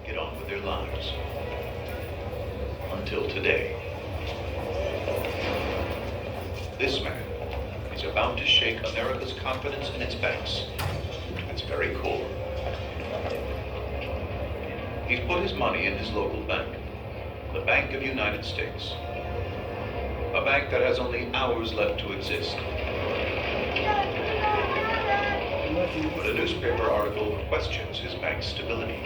get on with their lives. Until today. This man is about to shake America's confidence in its banks to its very core. He's put his money in his local bank, the Bank of United States. A bank that has only hours left to exist. But a newspaper article questions his bank's stability.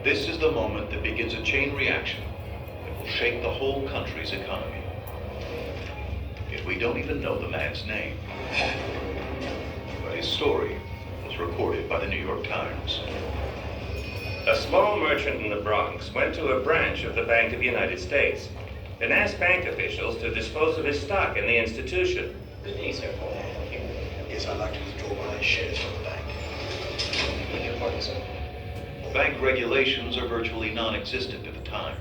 This is the moment that begins a chain reaction that will shake the whole country's economy. Yet we don't even know the man's name. But his story was recorded by the New York Times. A small merchant in the Bronx went to a branch of the Bank of the United States and asked bank officials to dispose of his stock in the institution. Good day, sir. Yes, I'd like to withdraw my shares from the bank. Beg your pardon, sir. Bank regulations are virtually non-existent at the time.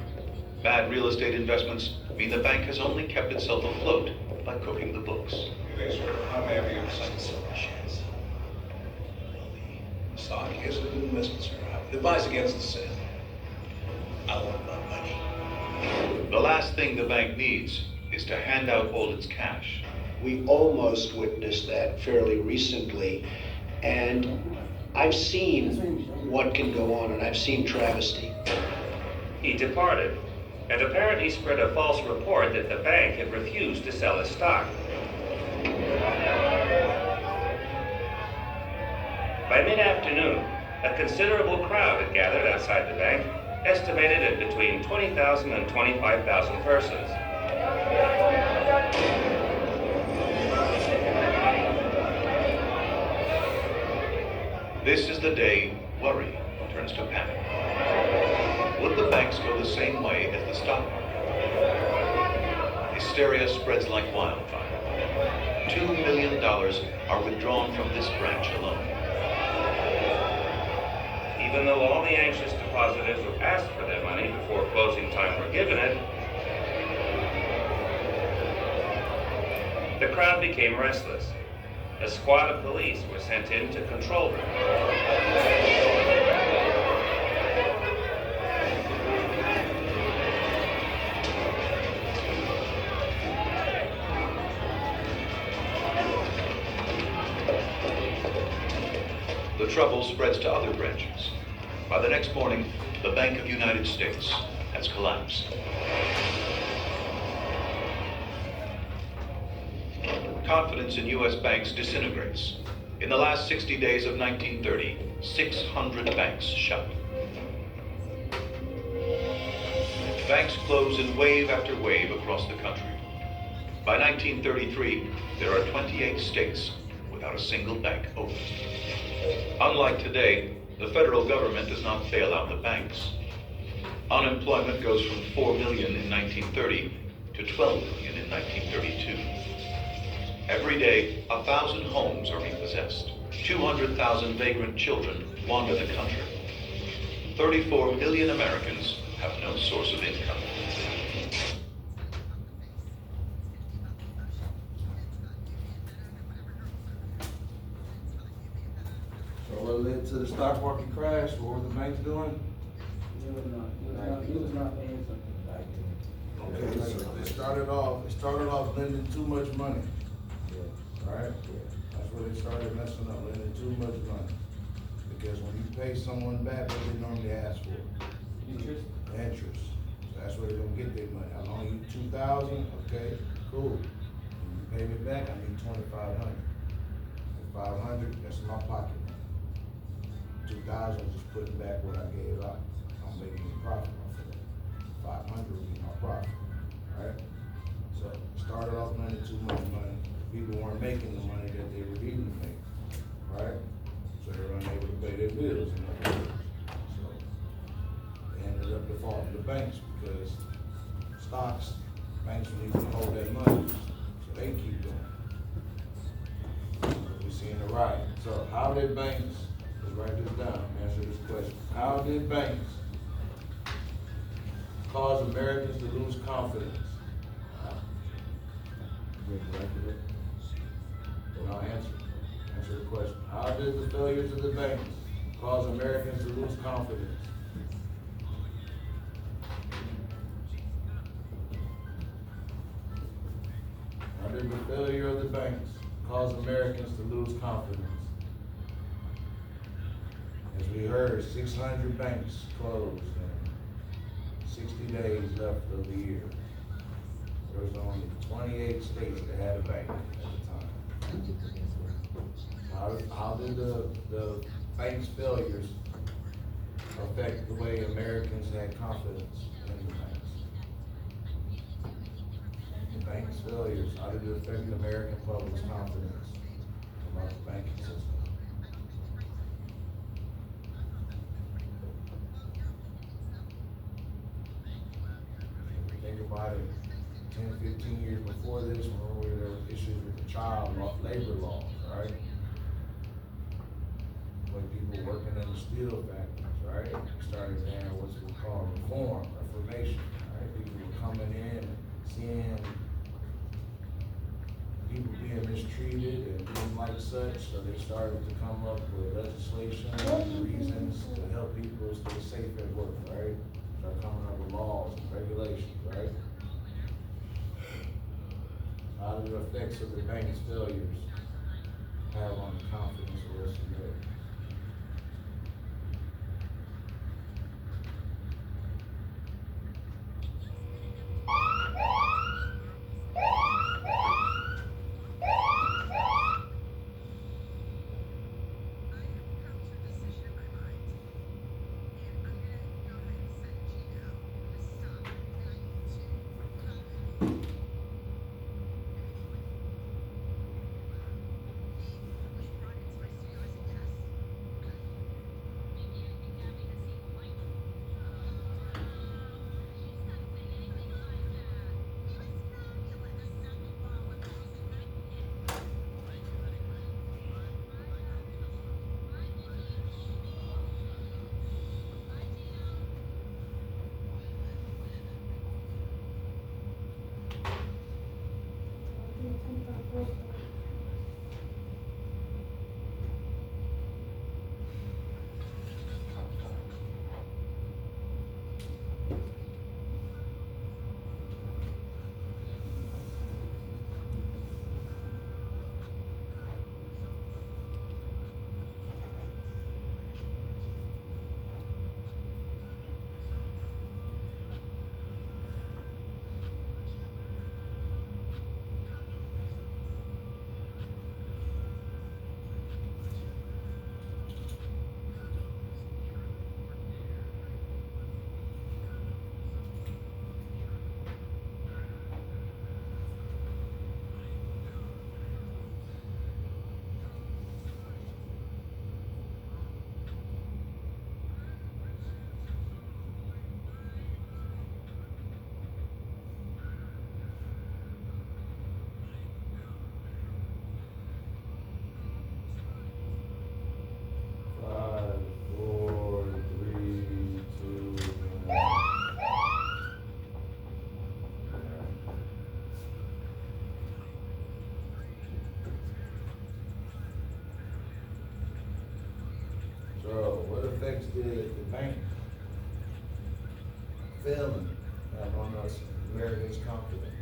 Bad real estate investments mean the bank has only kept itself afloat by cooking the books. Good day, sir. How may I be of assistance? Sell my shares. Well, the stock is a good investment, sir. I would advise against the sale. I want my money. The last thing the bank needs is to hand out all its cash. We almost witnessed that fairly recently, and I've seen what can go on, and I've seen travesty. He departed and apparently spread a false report that the bank had refused to sell his stock. By mid-afternoon, a considerable crowd had gathered outside the bank, estimated at between 20,000 and 25,000 persons. This is the day worry turns to panic. Would the banks go the same way as the stock market? Hysteria spreads like wildfire. $2 million are withdrawn from this branch alone. Even though all the anxious depositors who asked for their money before closing time were given it, the crowd became restless. A squad of police were sent in to control them. The trouble spreads to other branches. By the next morning, the Bank of United States has collapsed. Confidence in U.S. banks disintegrates. In the last 60 days of 1930, 600 banks shut. Banks close in wave after wave across the country. By 1933, there are 28 states without a single bank open. Unlike today, the federal government does not bail out the banks. Unemployment goes from 4 million in 1930 to 12 million in 1932. Every day, 1,000 homes are repossessed. 200,000 vagrant children wander the country. 34 million Americans have no source of income. So what led to the stock market crash? What were the banks doing? He was not paying something back then. Okay, so they started off lending too much money. Right? That's where they started messing up, lending too much money. Because when you pay someone back, what they normally ask for? Interest? Interest. So that's where they're gonna get their money. I loan you 2,000, okay, cool. When you pay me back, I need 2,500. 500, that's my pocket money. 2,000 is just putting back what I gave out. I'm making a profit off of that. 500 will be my profit, right? So started off lending too much money. People weren't making the money that they were needing to make, right? So they were unable to pay their bills, in other words. So they ended up defaulting the banks because stocks, banks need to hold that money, so they keep doing it. We're seeing the rise. So how did banks, let's write this down, answer this question. How did banks cause Americans to lose confidence? No, answer the question. How did the failures of the banks cause Americans to lose confidence. How did the failure of the banks cause Americans to lose confidence? As we heard, 600 banks closed and 60 days left of the year. There was only 28 states that had a bank at the time. How did the bank's failures affect the way Americans had confidence in the banks? The bank's failures, how did it affect the American public's confidence about the banking system? Think about it, 10, 15 years before this, when there were issues with the child labor laws, right? When people working in the steel factories, right? Started to have what's called reformation, right? People were coming in and seeing people being mistreated and being like such, so they started to come up with legislation and reasons to help people stay safe at work, right? Start coming up with laws and regulations, right? How do the effects of the bank's failures have on the confidence of the rest of America? What effects did the bank failing have on us, Americans' confidence?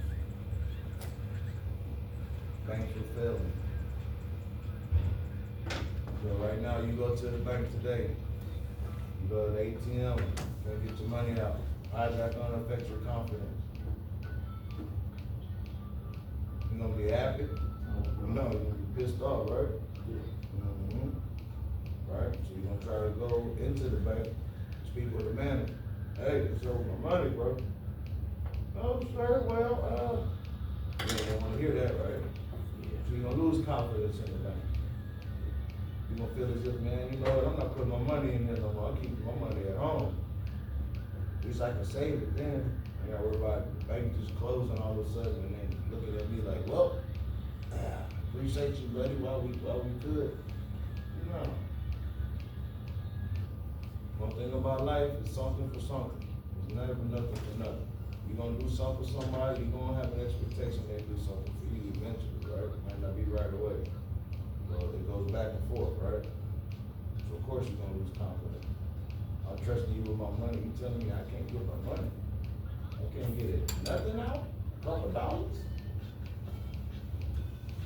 Banks were failing. So right now, you go to the bank today, you go to the ATM, go get your money out. How's that gonna affect your confidence? You gonna be happy? No, you're gonna be pissed off, right? Mm-hmm. Right, so you're gonna try to go into the bank, speak with the manager. Hey, it's over my money, bro. Oh, sir, well, you don't wanna hear that, right? So you're gonna lose confidence in the bank. You're gonna feel as if, man, you know what, I'm not putting my money in here no more, I'm keeping my money at home. At least I can save it then. I gotta worry about the bank just closing all of a sudden and then looking at me like, well, appreciate you, buddy, while we could. You know. One thing about life is something for something. It's never nothing for nothing. You're gonna do something for somebody, you're gonna have an expectation they do something for you eventually, right? It might not be right away. So it goes back and forth, right? So so of course you're gonna lose confidence. I'm trusting you with my money, you telling me I can't get my money? I can't get it, nothing out, couple dollars?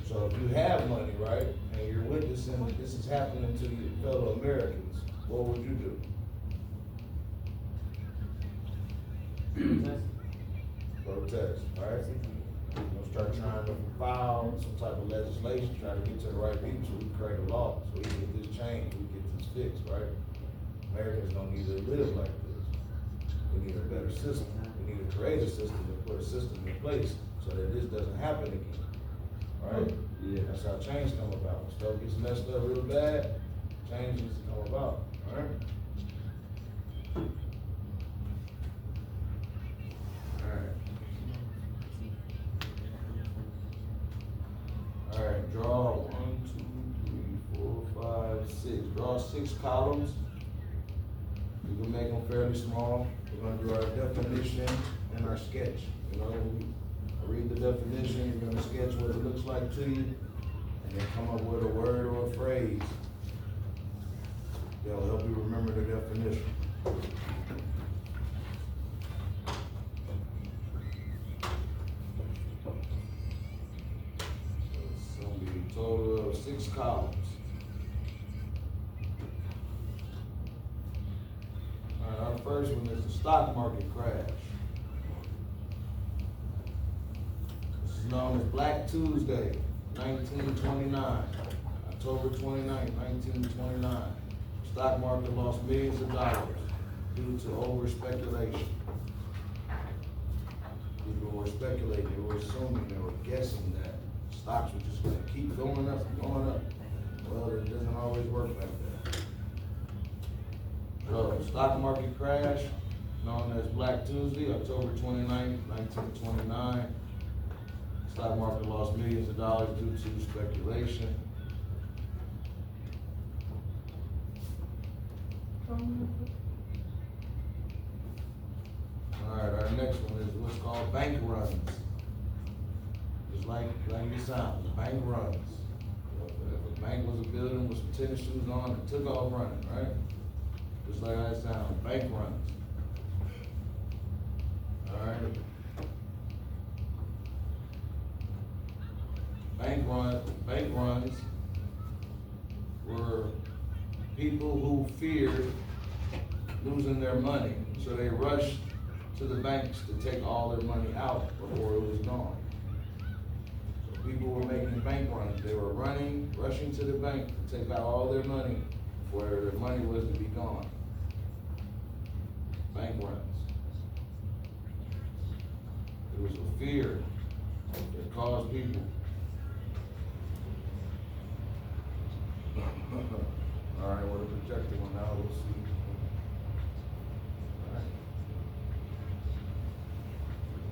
So if you have money, right, and you're witnessing that this is happening to your fellow Americans, what would you do? Protest, right? We're gonna start trying to file some type of legislation, try to get to the right people so we can create a law, so we can get this changed, we can get this fixed, right? Americans don't need to live like this. We need a better system. We need to create a system and put a system in place so that this doesn't happen again, right? Yeah. That's how change come about. When stuff gets messed up real bad, change needs to come about, right? Alright, draw 1, 2, 3, 4, 5, 6. Draw 6 columns. You can make them fairly small. We're gonna do our definition and our sketch. You know, read the definition, you're gonna sketch what it looks like to you, and then come up with a word or a phrase that'll help you remember the definition. It's gonna be a total of 6 columns. All right, our first one is the stock market crash. This is known as Black Tuesday, 1929, October 29, 1929. Stock market lost millions of dollars due to over speculation. People were speculating, they were assuming, they were guessing that stocks were just gonna keep going up and going up. Well, it doesn't always work like that. So, stock market crash, known as Black Tuesday, October 29, 1929. Stock market lost millions of dollars due to speculation. Alright, our next one is what's called bank runs. Just like it sounds, bank runs. If a bank was a building with some tennis shoes on and took off running, right? Just like that sounds, bank runs. Alright. Bank runs were people who feared losing their money, so they rushed to the banks to take all their money out before it was gone. So people were making bank runs. They were rushing to the bank to take out all their money before their money was to be gone. Bank runs. It was a fear that caused people. All right, well, the projected one now, we'll see. All right.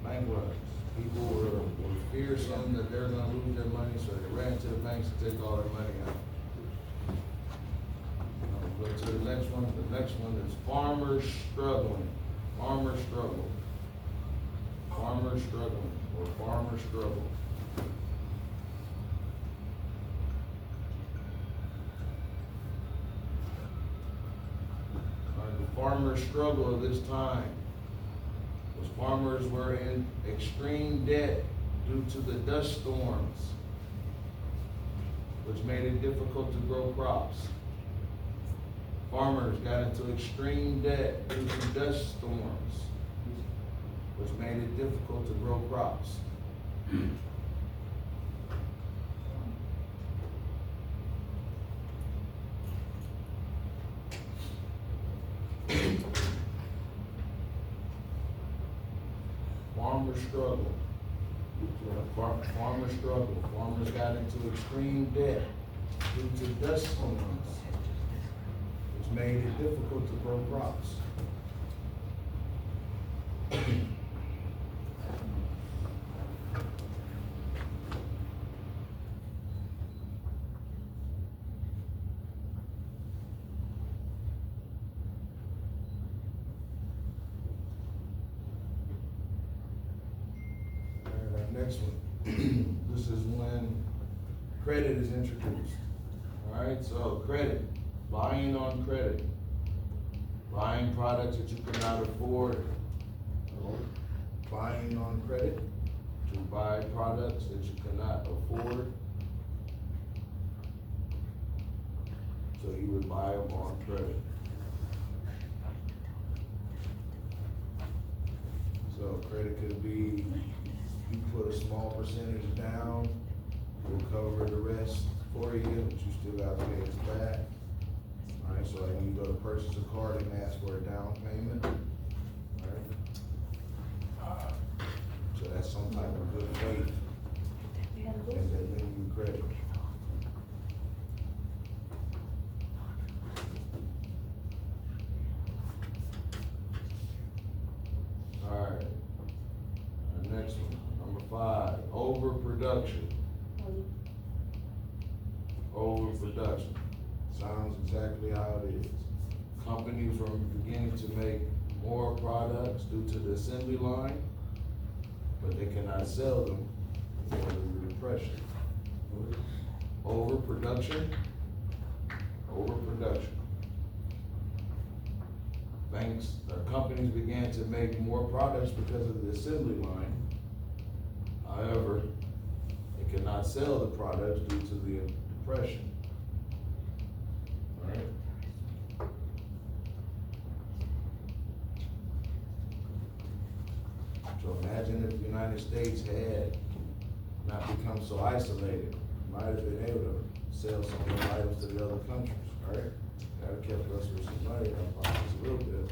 Bank runs. People were fearsome that they're gonna lose their money, so they ran to the banks to take all their money out. Go to the next one. The next one is farmers struggling. Farmers struggle. Farmers struggling, or farmers struggle. The farmers' struggle of this time was farmers were in extreme debt due to the dust storms, which made it difficult to grow crops. Farmers got into extreme debt due to dust storms, which made it difficult to grow crops. Farmers struggle. Farmers struggle. Farmers got into extreme debt due to dust storms, which made it difficult to grow crops. Next one. This is when credit is introduced. All right, so credit. buying on credit, buying products that you cannot afford, or buying on credit to buy products that you cannot afford. So you would buy them on credit. So credit could be, you put a small percentage down, we'll cover the rest for you, but you still gotta pay us back. Alright, so like when you go to purchase a car, they may ask for a down payment, alright? So that's some type of good faith, and they lend you credit. Alright, our next one, number 5, overproduction. Overproduction, sounds exactly how it is. Companies are beginning to make more products due to the assembly line, but they cannot sell them because of the depression. Overproduction, overproduction. Banks, companies began to make more products because of the assembly line. However, they cannot sell the products due to the depression. Alright? So imagine if the United States had not become so isolated, might have been able to sell some of those items to the other countries, alright? That would have kept us with some money in our pockets a little bit.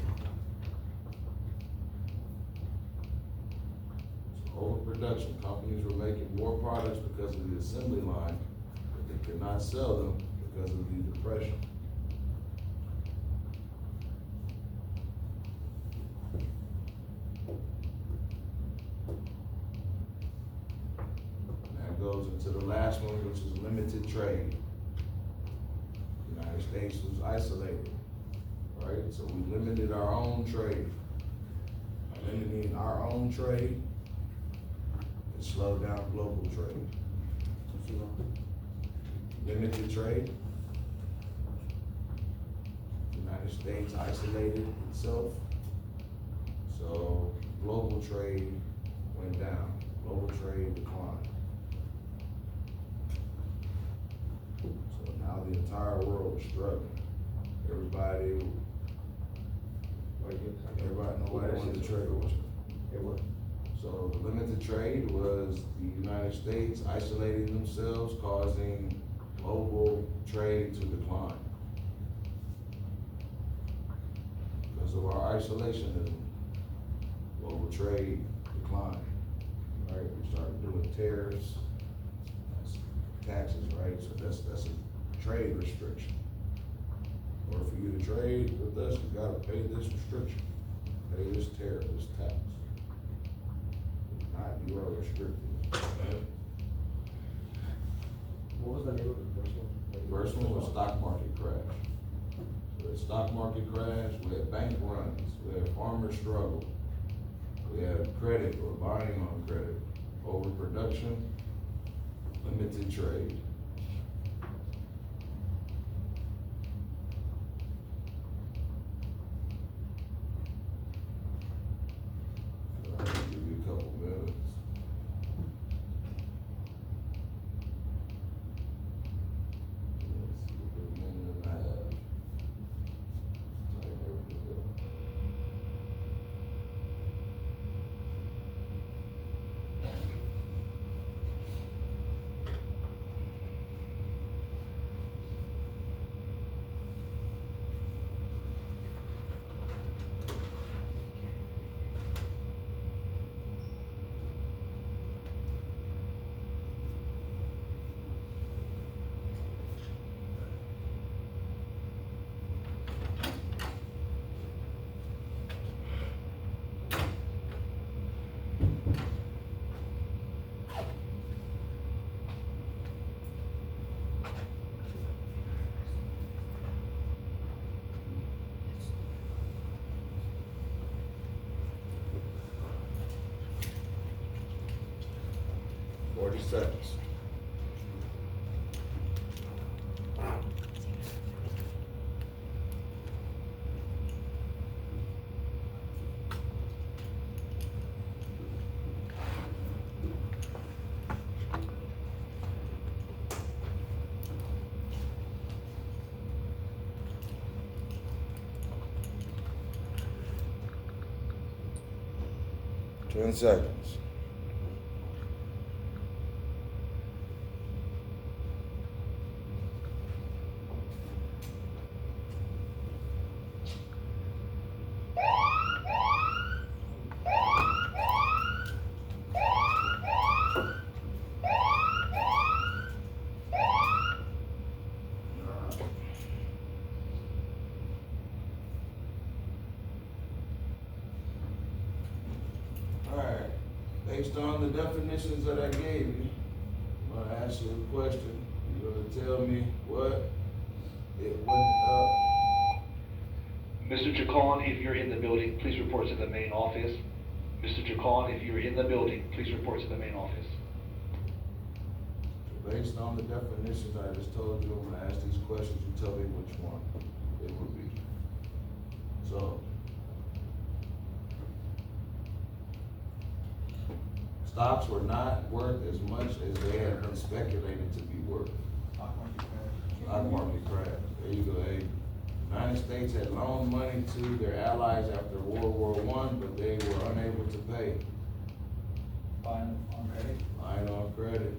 So overproduction, companies were making more products because of the assembly line, but they could not sell them because of the depression. That goes into the last one, which is limited trade. The United States was isolated, right? So we limited our own trade. By limiting our own trade, it slowed down global trade. Limited trade. The United States isolated itself, so global trade went down, global trade declined. So now the entire world is struggling. Everybody, nobody wanted to trade with you. So the limited trade was the United States isolating themselves, causing global trade to decline. Because of our isolationism, global trade declined, right? We started doing tariffs, that's taxes, right? So that's a trade restriction. Or for you to trade with us, you gotta pay this restriction, pay this tariff, this tax. If not, you are restricted. Right? What was the name of the first one? First one was stock market crash. So the stock market crash, we had bank runs, we had farmer struggle, we had credit or buying on credit, overproduction, limited trade. I'll give you a couple minutes. Let's see, a minute and a half. Tighten everything up. Seconds. 10 seconds. Alright, based on the definitions that I gave you, I'm gonna ask you a question. You're gonna tell me what Mr. Chacon, if you're in the building, please report to the main office. Mr. Chacon, if you're in the building, please report to the main office. based on the definitions I just told you, I'm gonna ask these questions, you tell me which one it would be. So, stocks were not worth as much as they had been speculated to be worth. Stock market crash. There you go, Abe. United States had loaned money to their allies after World War I, but they were unable to pay. Buying on credit. Lying on credit.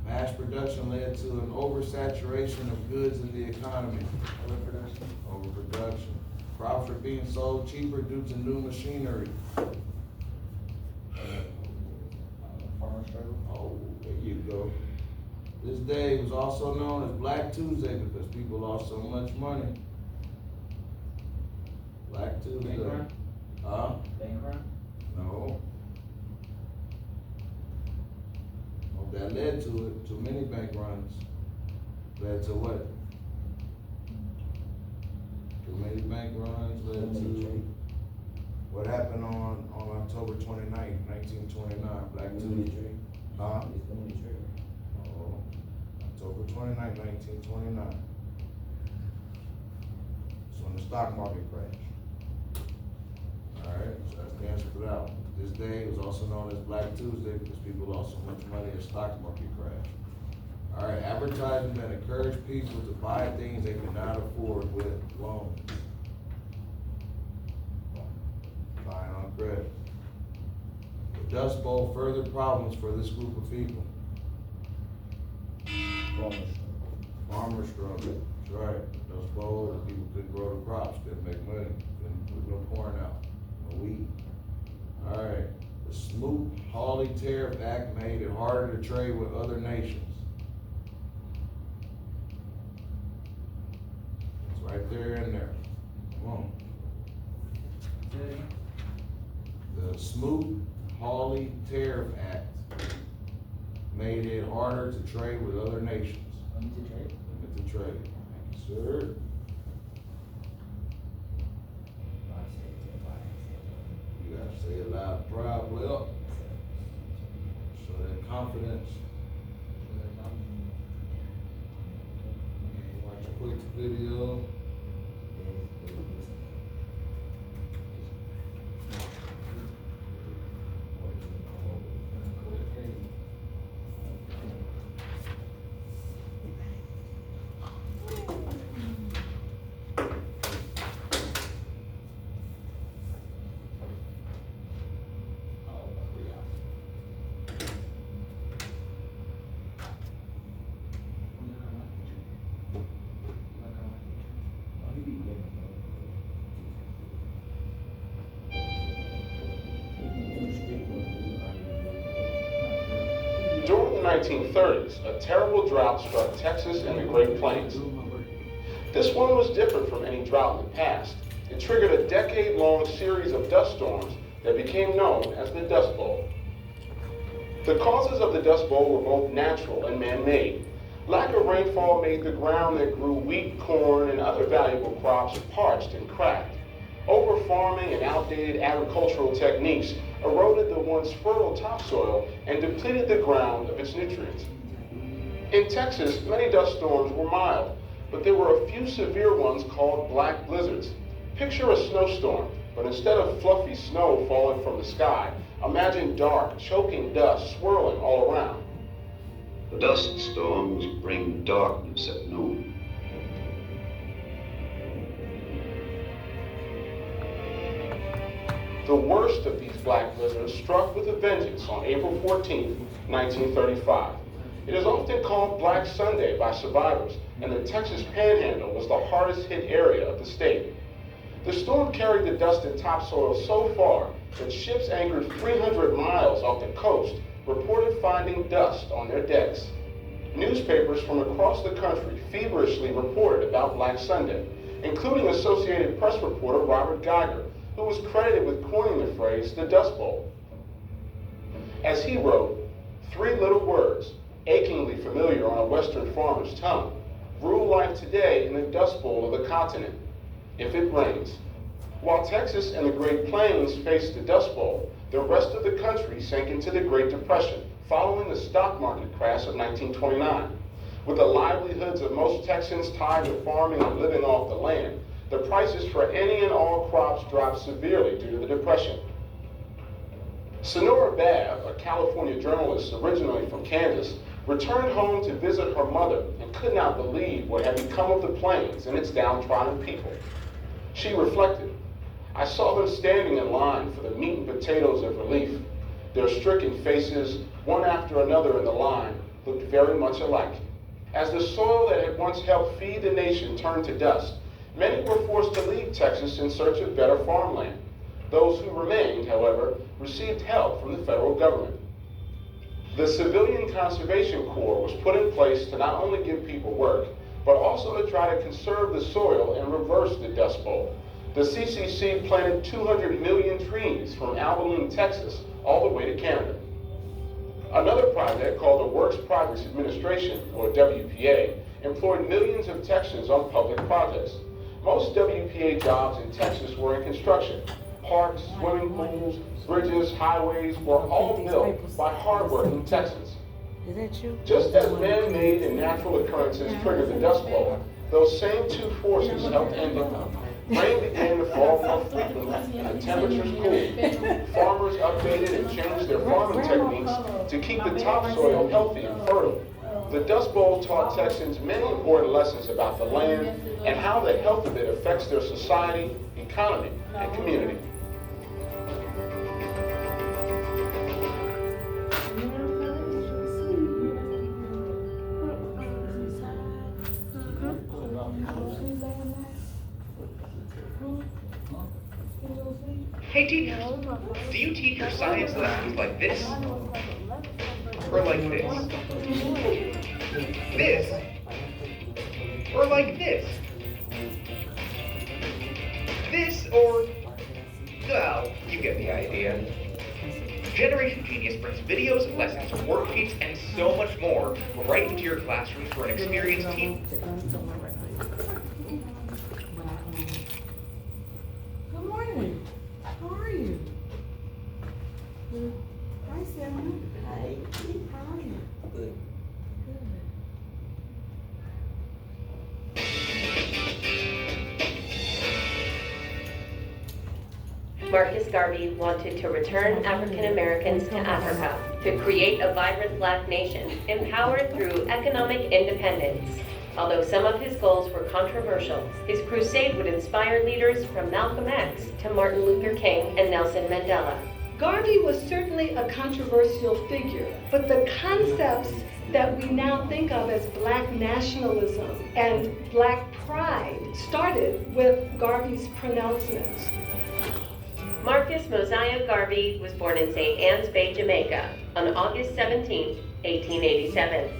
Mass production led to an oversaturation of goods in the economy. Overproduction. Overproduction. Crops were being sold cheaper due to new machinery. Farmer struggle. Oh, there you go. This day was also known as Black Tuesday because people lost so much money. Black Tuesday. Bank run? Huh? Bank run? No. Well, that led to it. Too many bank runs. Led to what? Too many bank runs led to what happened on October 29th, 1929, Black Tuesday. Huh? Oh, October 29th, 1929. That's when the stock market crashed. Alright, so that's the answer for that one. This day was also known as Black Tuesday because people lost so much money in the stock market crash. Alright, advertising that encouraged people to buy things they could not afford with loans. Buying on credit. The Dust Bowl further problems for this group of people. Farmers struggle. That's right. The Dust Bowl, the people couldn't grow the crops, couldn't make money, couldn't put no corn out, no wheat. All right. The Smoot-Hawley Tariff Act made it harder to trade with other nations. It's right there in there. Come on. The Smoot-Hawley Tariff Act made it harder to trade with other nations. Limited trade. Limited trade. Thank you, sir. You gotta say it loud and proud, well. Show that confidence. Watch a quick video. During the 1930s, a terrible drought struck Texas and the Great Plains. This one was different from any drought in the past. It triggered a decade-long series of dust storms that became known as the Dust Bowl. The causes of the Dust Bowl were both natural and man-made. Lack of rainfall made the ground that grew wheat, corn, and other valuable crops parched and cracked. Over-farming and outdated agricultural techniques eroded the once fertile topsoil and depleted the ground of its nutrients. In Texas, many dust storms were mild, but there were a few severe ones called black blizzards. Picture a snowstorm, but instead of fluffy snow falling from the sky, imagine dark, choking dust swirling all around. The dust storms bring darkness at noon. The worst of these black blizzards struck with a vengeance on April 14, 1935. It is often called Black Sunday by survivors, and the Texas Panhandle was the hardest hit area of the state. The storm carried the dust and topsoil so far that ships anchored 300 miles off the coast reported finding dust on their decks. Newspapers from across the country feverishly reported about Black Sunday, including Associated Press reporter Robert Geiger, who was credited with coining the phrase the Dust Bowl. As he wrote, three little words, achingly familiar on a Western farmer's tongue, rule life today in the Dust Bowl of the continent, if it rains. While Texas and the Great Plains faced the Dust Bowl, the rest of the country sank into the Great Depression following the stock market crash of 1929. With the livelihoods of most Texans tied to farming and living off the land, the prices for any and all crops dropped severely due to the Depression. Sonora Babb, a California journalist originally from Kansas, returned home to visit her mother and could not believe what had become of the plains and its downtrodden people. She reflected, I saw them standing in line for the meat and potatoes of relief. Their stricken faces, one after another in the line, looked very much alike. As the soil that had once helped feed the nation turned to dust, many were forced to leave Texas in search of better farmland. Those who remained, however, received help from the federal government. The Civilian Conservation Corps was put in place to not only give people work, but also to try to conserve the soil and reverse the Dust Bowl. The CCC planted 200 million trees from Abilene, Texas, all the way to Canada. Another project called the Works Progress Administration, or WPA, employed millions of Texans on public projects. Most WPA jobs in Texas were in construction. Parks, swimming pools, bridges, highways were all built by hardworking Texans. Is that you? Just as man-made and natural occurrences triggered the Dust Bowl, those same two forces helped end it. Rain began to fall more frequently and the temperatures cooled. Farmers updated and changed their farming techniques to keep the topsoil healthy and fertile. The Dust Bowl taught Texans many important lessons about the land and how the health of it affects their society, economy, and community. Hey teacher, do you teach your science lessons like this? Or like this? This? Or like this? This or... well, you get the idea. Generation Genius brings videos, lessons, worksheets, and so much more right into your classroom for an experienced team. Good morning. How are you? Hi, Sarah. Hi. How are you? Good. Marcus Garvey wanted to return African Americans to Africa, to create a vibrant Black nation, empowered through economic independence. Although some of his goals were controversial, his crusade would inspire leaders from Malcolm X to Martin Luther King and Nelson Mandela. Garvey was certainly a controversial figure, but the concepts that we now think of as Black nationalism and Black pride started with Garvey's pronouncements. Marcus Mosiah Garvey was born in St. Ann's Bay, Jamaica, on August 17, 1887.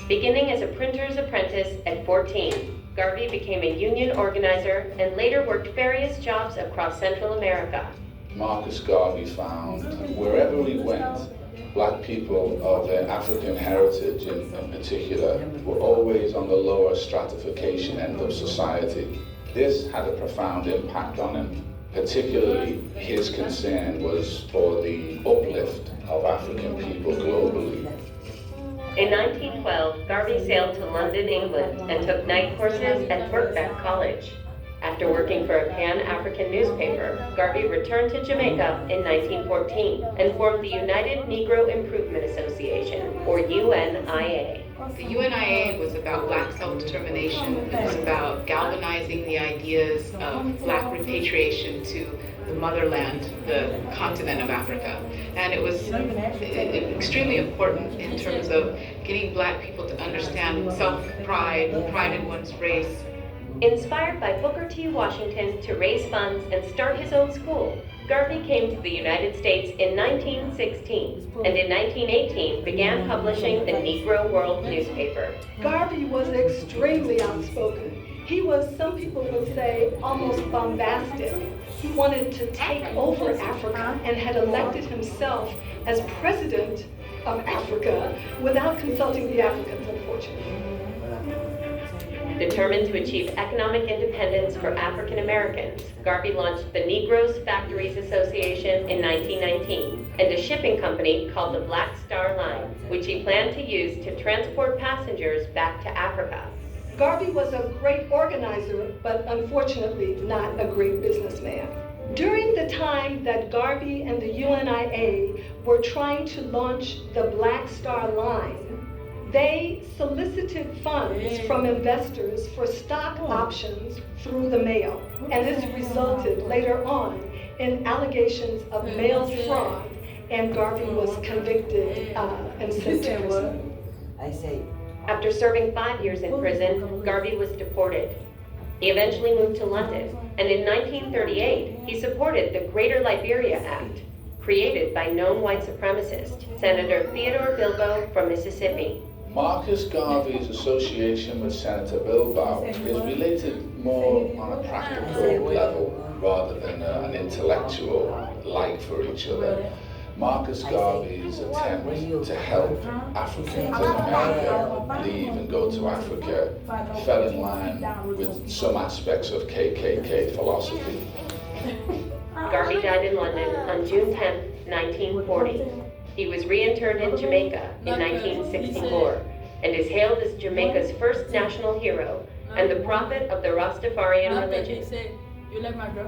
Beginning as a printer's apprentice at 14, Garvey became a union organizer and later worked various jobs across Central America. Marcus Garvey found wherever he went, Black people of African heritage in particular were always on the lower stratification end of society. This had a profound impact on him. Particularly, his concern was for the uplift of African people globally. In 1912, Garvey sailed to London, England, and took night courses at Birkbeck College. After working for a Pan-African newspaper, Garvey returned to Jamaica in 1914 and formed the United Negro Improvement Association, or UNIA. The UNIA was about Black self-determination. It was about galvanizing the ideas of Black repatriation to the motherland, the continent of Africa. And it was extremely important in terms of getting Black people to understand self-pride, pride in one's race. Inspired by Booker T. Washington to raise funds and start his own school, Garvey came to the United States in 1916 and in 1918 began publishing the Negro World newspaper. Garvey was extremely outspoken. He was, some people would say, almost bombastic. He wanted to take over Africa and had elected himself as president of Africa without consulting the Africans, unfortunately. Determined to achieve economic independence for African Americans, Garvey launched the Negroes Factories Association in 1919 and a shipping company called the Black Star Line, which he planned to use to transport passengers back to Africa. Garvey was a great organizer, but unfortunately not a great businessman. During the time that Garvey and the UNIA were trying to launch the Black Star Line, they solicited funds from investors for stock options through the mail, and this resulted later on in allegations of mail fraud, and Garvey was convicted and sent to prison. After serving 5 years in prison, Garvey was deported. He eventually moved to London, and in 1938, he supported the Greater Liberia Act, created by known white supremacist, Senator Theodore Bilbo from Mississippi. Marcus Garvey's association with Senator Bilbo is related more on a practical level rather than an intellectual like for each other. Marcus Garvey's attempt to help Africans in America leave and go to Africa fell in line with some aspects of KKK philosophy. Garvey died in London on June 10, 1940. He was reinterred in Jamaica in 1964 and is hailed as Jamaica's first national hero and the prophet of the Rastafarian religion.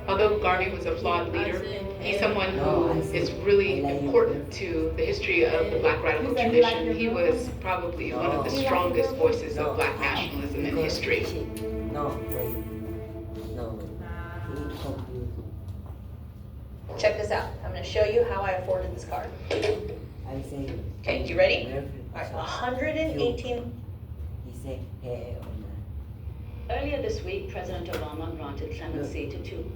Although Garvey was a flawed leader, he's someone who is really important to the history of the Black radical tradition. He was probably one of the strongest voices of Black nationalism in history. Check this out. I'm going to show you how I afforded this card. Okay, you ready? All right, 118. Earlier this week, President Obama granted clemency to two.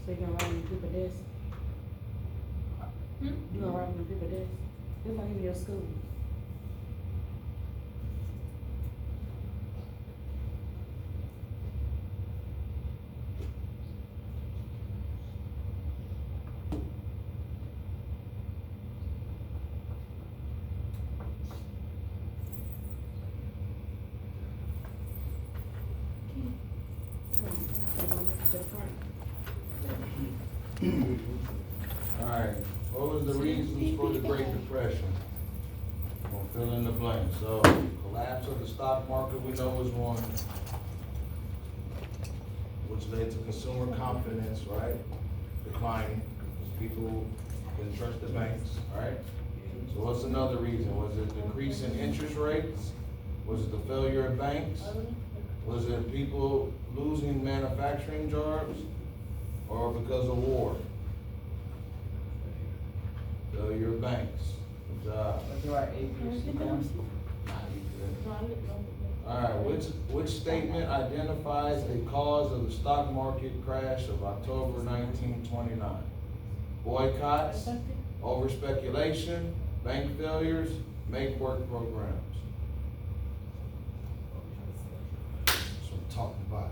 So you gonna write on the paper desk? You gonna write on the paper desk? It's like in your school. Alright, what was the reasons for the Great Depression? We'll fill in the blank. So, collapse of the stock market we know was one, which led to consumer confidence, right? Declining, because people didn't trust the banks, right? So what's another reason? Was it decrease in interest rates? Was it the failure of banks? Was it people losing manufacturing jobs? Or because of war? Failure of banks. Good job. Alright, which statement identifies the cause of the stock market crash of October 1929? Boycotts, over-speculation, bank failures, make-work programs. That's what I'm talking about.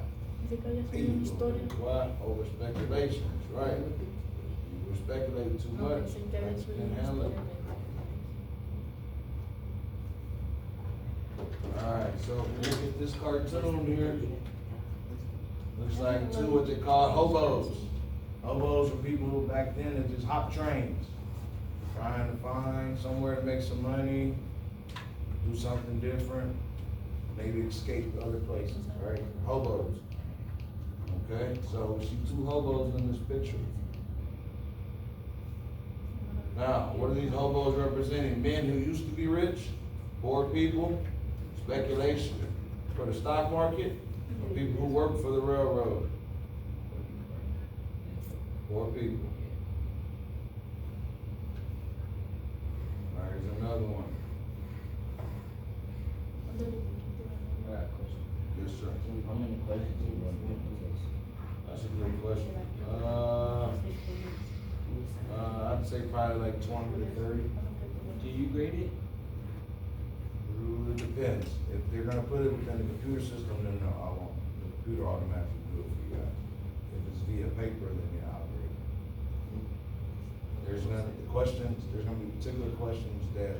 Why? Over-speculation, right? You were speculating too much, can't handle it. Alright, so look at this cartoon here. Looks like two what they call hobos. Hobos were people who back then that just hop trains, trying to find somewhere to make some money, do something different, maybe escape to other places, right? Hobos. Okay, so we see two hobos in this picture. Now, what are these hobos representing? Men who used to be rich, poor people, speculation for the stock market, or people who work for the railroad? Poor people. All right, here's another one. Yes, sir. How many questions do you want to put? That's a good question. I'd say probably like 20 to 30. Do you grade it? It depends. If they're gonna put it within the computer system, then no, I won't. The computer automatically do it for you guys. If it's via paper, then yeah, I'll grade it. There's gonna be particular questions that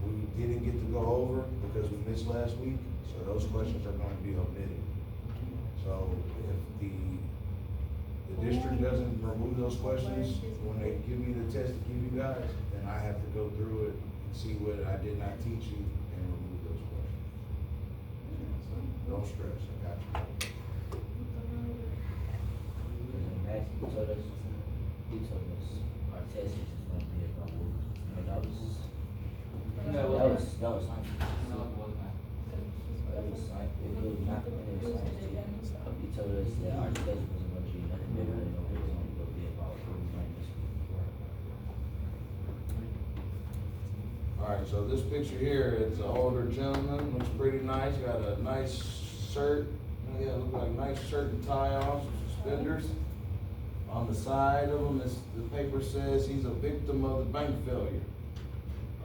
we didn't get to go over because we missed last week, so those questions are going to be omitted. So if the district doesn't remove those questions when they give me the test to give you guys, then I have to go through it and see what I did not teach you and remove those questions. So don't stress, I got you. He told us our test is just going to be about that was science. It was science. It was not science. He told us that our test wasn't going to be nothing bigger than it was only going to be about All right, so this picture here, it's an older gentleman, looks pretty nice, got a nice shirt. Yeah, look like a nice shirt and tie on, suspenders. On the side of him, the paper says he's a victim of the bank failure.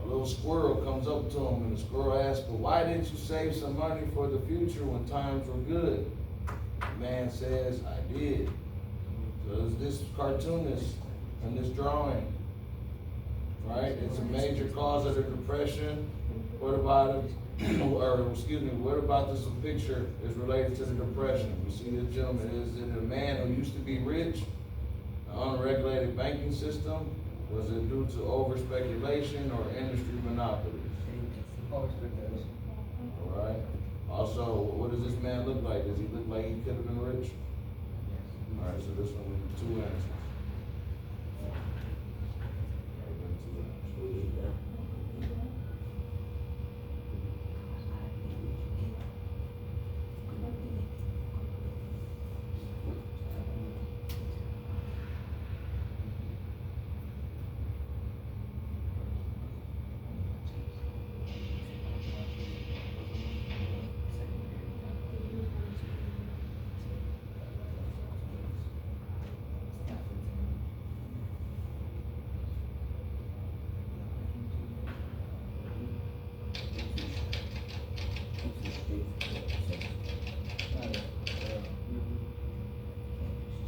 A little squirrel comes up to him and the squirrel asks, "But why didn't you save some money for the future when times were good?" The man says, "I did." So is this cartoonist in this drawing, right? It's a major cause of the depression. What about what about this picture is related to the depression? We see this gentleman, is it a man who used to be rich, an unregulated banking system? Was it due to over-speculation or industry monopolies? All right. Also, what does this man look like? Does he look like he could have been rich? All right, so this one with two answers.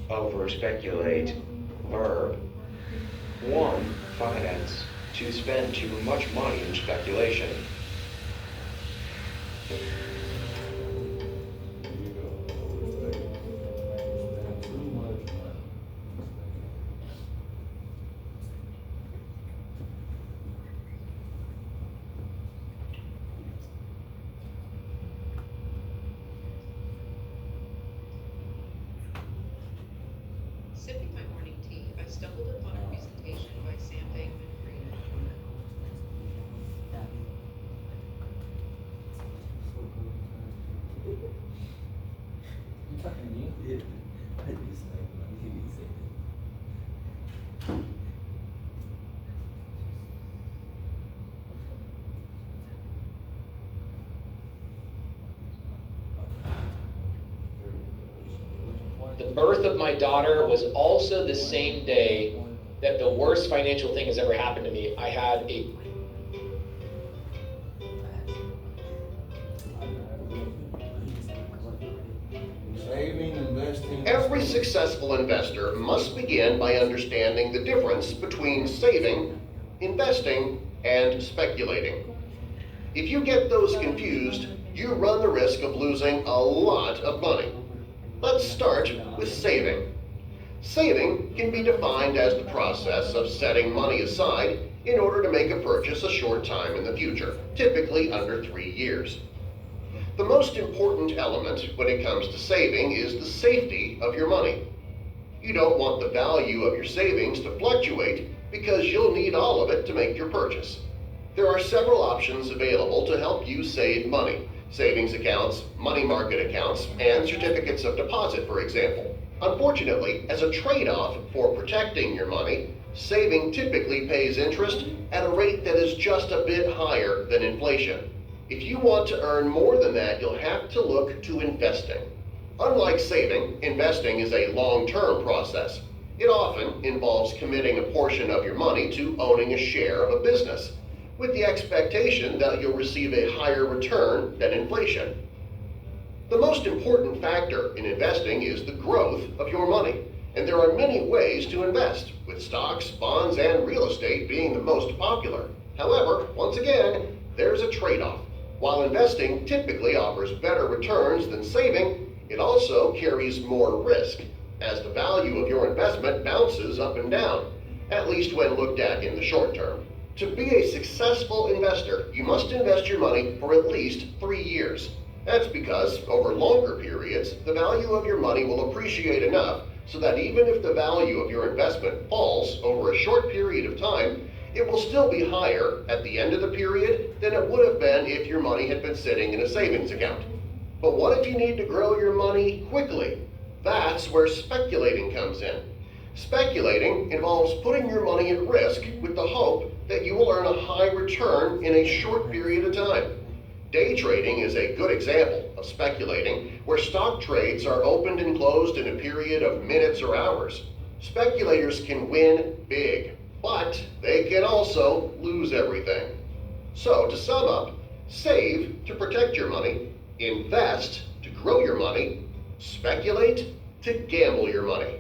Over-speculate. Verb. 1. Finance. To spend too much money in speculation. Sipping my morning tea, I stumbled upon a presentation by Sam Bankman-Fried. You talking to me? Yeah. I did this thing. I did this thing. The birth of my daughter was also the same day that the worst financial thing has ever happened to me. I had a saving, investing. Every successful investor must begin by understanding the difference between saving, investing, and speculating. If you get those confused, you run the risk of losing a lot of money. Let's start with saving. Saving can be defined as the process of setting money aside in order to make a purchase a short time in the future, typically under 3 years. The most important element when it comes to saving is the safety of your money. You don't want the value of your savings to fluctuate because you'll need all of it to make your purchase. There are several options available to help you save money. Savings accounts, money market accounts, and certificates of deposit, for example. Unfortunately, as a trade-off for protecting your money, saving typically pays interest at a rate that is just a bit higher than inflation. If you want to earn more than that, you'll have to look to investing. Unlike saving, investing is a long-term process. It often involves committing a portion of your money to owning a share of a business, with the expectation that you'll receive a higher return than inflation. The most important factor in investing is the growth of your money, and there are many ways to invest, with stocks, bonds, and real estate being the most popular. However, once again, there's a trade-off. While investing typically offers better returns than saving, it also carries more risk, as the value of your investment bounces up and down, at least when looked at in the short term. To be a successful investor, you must invest your money for at least 3 years. That's because, over longer periods, the value of your money will appreciate enough so that even if the value of your investment falls over a short period of time, it will still be higher at the end of the period than it would have been if your money had been sitting in a savings account. But what if you need to grow your money quickly? That's where speculating comes in. Speculating involves putting your money at risk with the hope that you will earn a high return in a short period of time. Day trading is a good example of speculating, where stock trades are opened and closed in a period of minutes or hours. Speculators can win big, but they can also lose everything. So, to sum up, save to protect your money, invest to grow your money, speculate to gamble your money.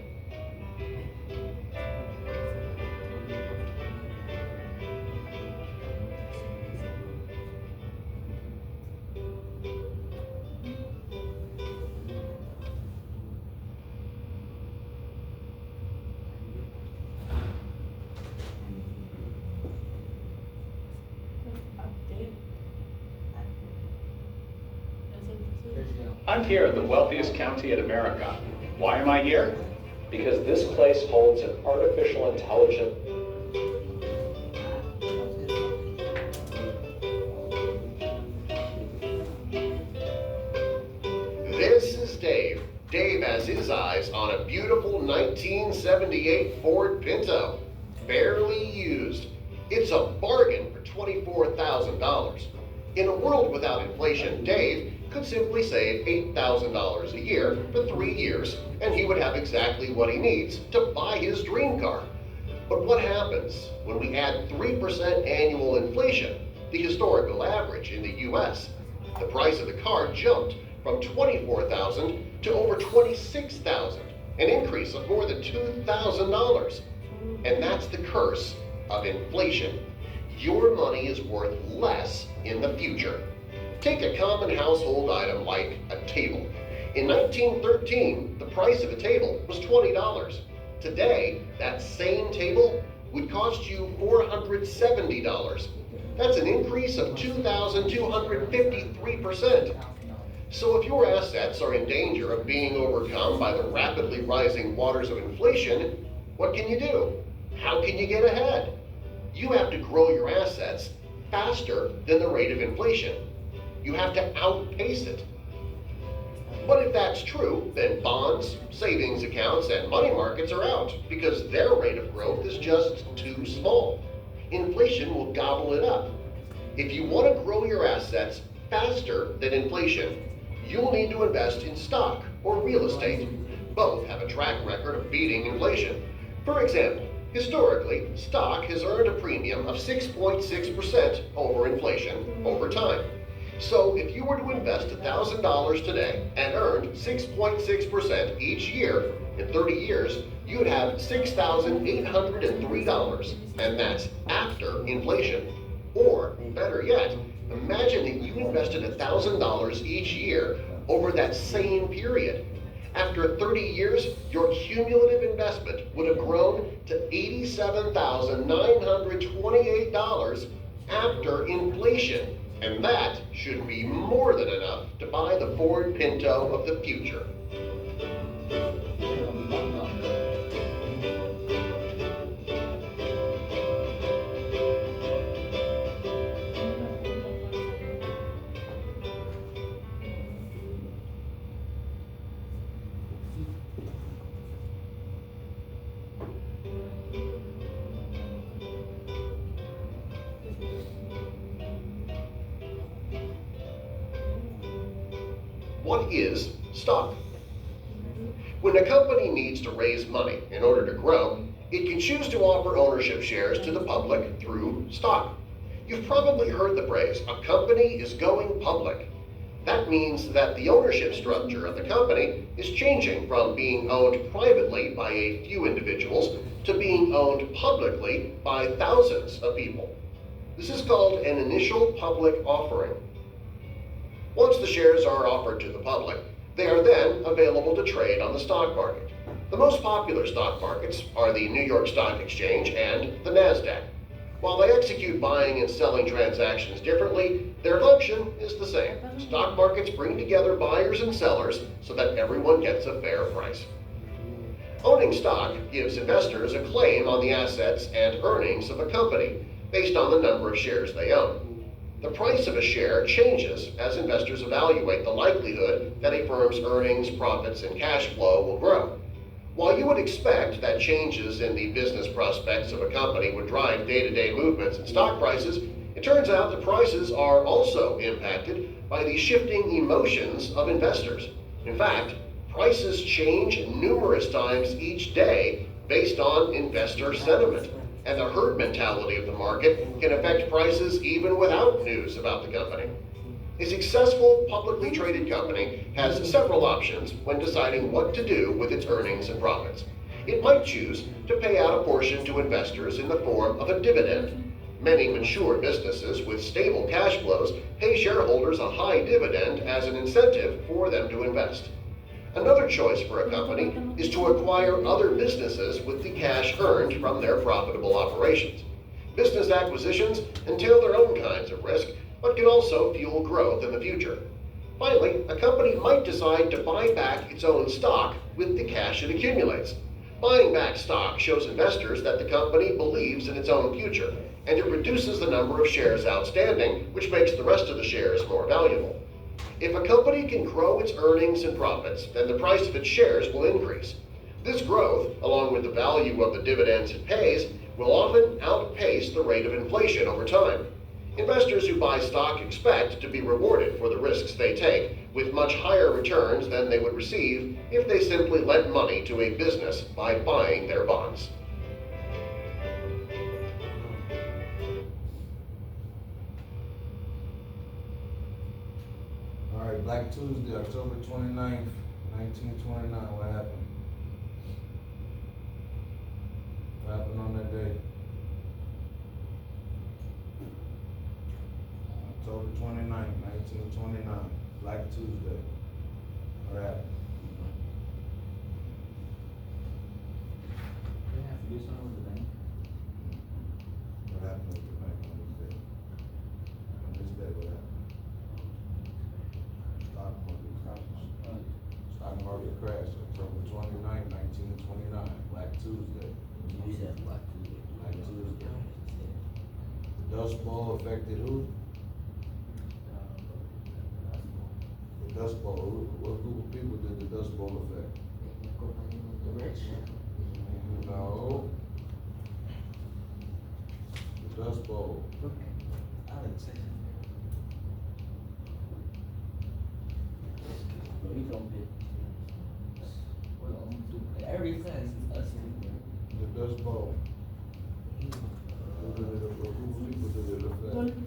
I'm here in the wealthiest county in America. Why am I here? Because this place holds an artificial intelligence. This is Dave. Dave has his eyes on a beautiful 1978 Ford Pinto. Barely used. It's a bargain for $24,000. In a world without inflation, Dave could simply save $8,000 a year for 3 years, and he would have exactly what he needs to buy his dream car. But what happens when we add 3% annual inflation, the historical average in the US? The price of the car jumped from $24,000 to over $26,000, an increase of more than $2,000. And that's the curse of inflation. Your money is worth less in the future. Take a common household item like a table. In 1913, the price of a table was $20. Today, that same table would cost you $470. That's an increase of 2,253%. So if your assets are in danger of being overcome by the rapidly rising waters of inflation, what can you do? How can you get ahead? You have to grow your assets faster than the rate of inflation. You have to outpace it. But if that's true, then bonds, savings accounts, and money markets are out because their rate of growth is just too small. Inflation will gobble it up. If you want to grow your assets faster than inflation, you'll need to invest in stock or real estate. Both have a track record of beating inflation. For example, historically, stock has earned a premium of 6.6% over inflation over time. So if you were to invest $1,000 today and earned 6.6% each year in 30 years, you'd have $6,803, and that's after inflation. Or, better yet, imagine that you invested $1,000 each year over that same period. After 30 years, your cumulative investment would have grown to $87,928 after inflation. And that should be more than enough to buy the Ford Pinto of the future. What is stock? When a company needs to raise money in order to grow, it can choose to offer ownership shares to the public through stock. You've probably heard the phrase, a company is going public. That means that the ownership structure of the company is changing from being owned privately by a few individuals to being owned publicly by thousands of people. This is called an initial public offering. Once the shares are offered to the public, they are then available to trade on the stock market. The most popular stock markets are the New York Stock Exchange and the NASDAQ. While they execute buying and selling transactions differently, their function is the same. Stock markets bring together buyers and sellers so that everyone gets a fair price. Owning stock gives investors a claim on the assets and earnings of a company based on the number of shares they own. The price of a share changes as investors evaluate the likelihood that a firm's earnings, profits, and cash flow will grow. While you would expect that changes in the business prospects of a company would drive day-to-day movements in stock prices, it turns out that prices are also impacted by the shifting emotions of investors. In fact, prices change numerous times each day based on investor sentiment. And the herd mentality of the market can affect prices even without news about the company. A successful publicly traded company has several options when deciding what to do with its earnings and profits. It might choose to pay out a portion to investors in the form of a dividend. Many mature businesses with stable cash flows pay shareholders a high dividend as an incentive for them to invest. Another choice for a company is to acquire other businesses with the cash earned from their profitable operations. Business acquisitions entail their own kinds of risk, but can also fuel growth in the future. Finally, a company might decide to buy back its own stock with the cash it accumulates. Buying back stock shows investors that the company believes in its own future, and it reduces the number of shares outstanding, which makes the rest of the shares more valuable. If a company can grow its earnings and profits, then the price of its shares will increase. This growth, along with the value of the dividends it pays, will often outpace the rate of inflation over time. Investors who buy stock expect to be rewarded for the risks they take, with much higher returns than they would receive if they simply lent money to a business by buying their bonds. All right, Black Tuesday, October 29th, 1929, what happened? What happened on that day? October 29th, 1929, Black Tuesday. What happened? They have to do something with the bank. What happened with the bank on this day? On this day, what happened? Stock market crash, October 29th, 1929, Black Tuesday. You said Black Tuesday. Black Tuesday. The Dust Bowl affected who? The Dust Bowl, what group of people did the Dust Bowl affect? The rich. No. The Dust Bowl. Bro, you don't get. Every class is us. The Dust Bowl. What group of people did it affect?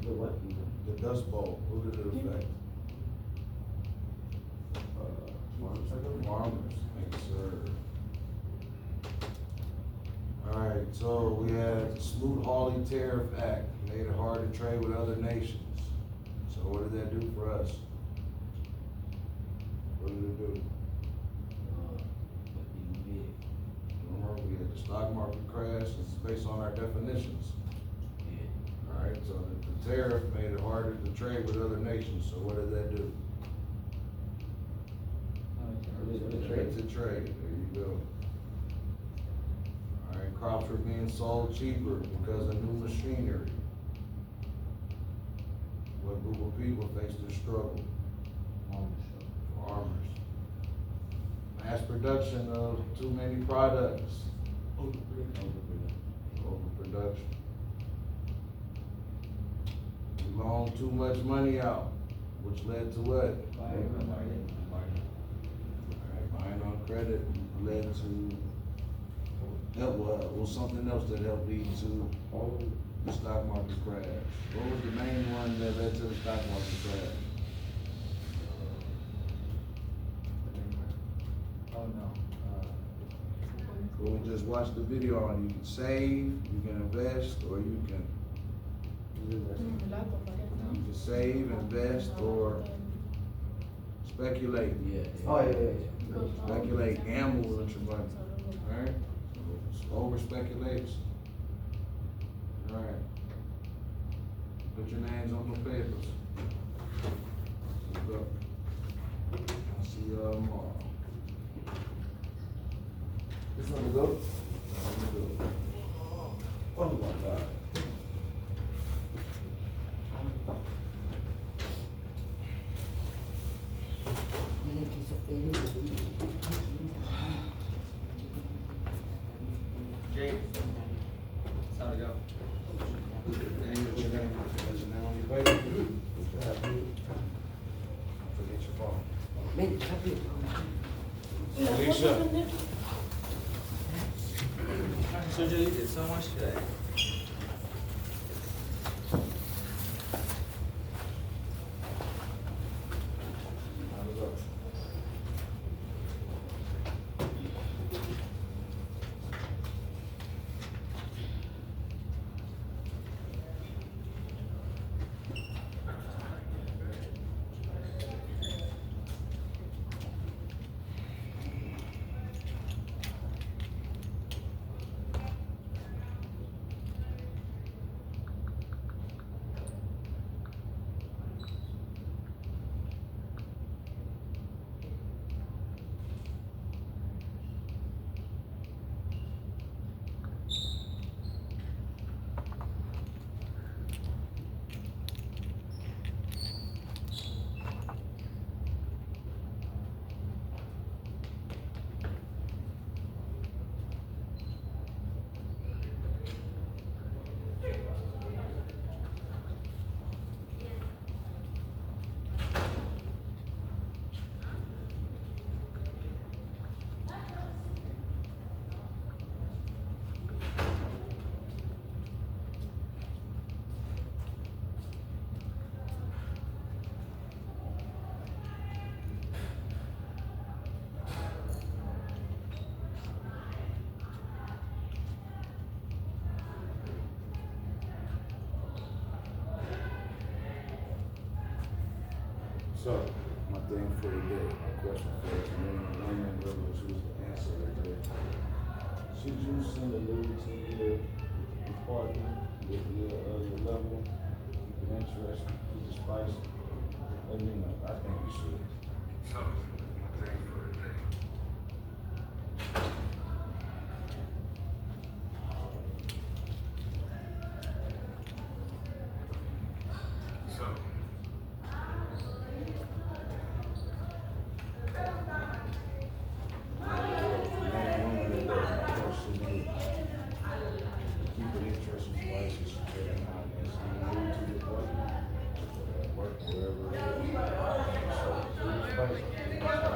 The what? The Dust Bowl, who did it affect? Farmers, yes, sir. All right, so we had Smoot-Hawley Tariff Act, made it hard to trade with other nations. So what did that do for us? What did it do? Remember, we had the stock market crash, it's based on our definitions. Alright, so the tariff made it harder to trade with other nations, so what did that do? Trade to trade, there you go. Alright, crops were being sold cheaper because of new machinery. What group of people faced this struggle? Farmers. Mass production of too many products. Overproduction. We loaned too much money out, which led to what? Buying on credit led to something else that helped lead to the stock market crash. What was the main one that led to the stock market crash? Oh no. Well, we just watched the video on you can save, you can invest, or you can save, invest, or speculate. Speculate, gamble with your money. Alright? Over speculates. Alright. Put your names on the papers. Let's go. I'll see y'all tomorrow. This one to go? Oh my God. Jake, it's time to go. Forget your phone. Alicia. So Joe, you did so much today. So, my thing for today, my question for the women, whoever choose to answer it today. Should you send a letter to your partner with your level, the interest, the spice? Let me know. I think you should. So, my thing for today. So. Wherever it is. So,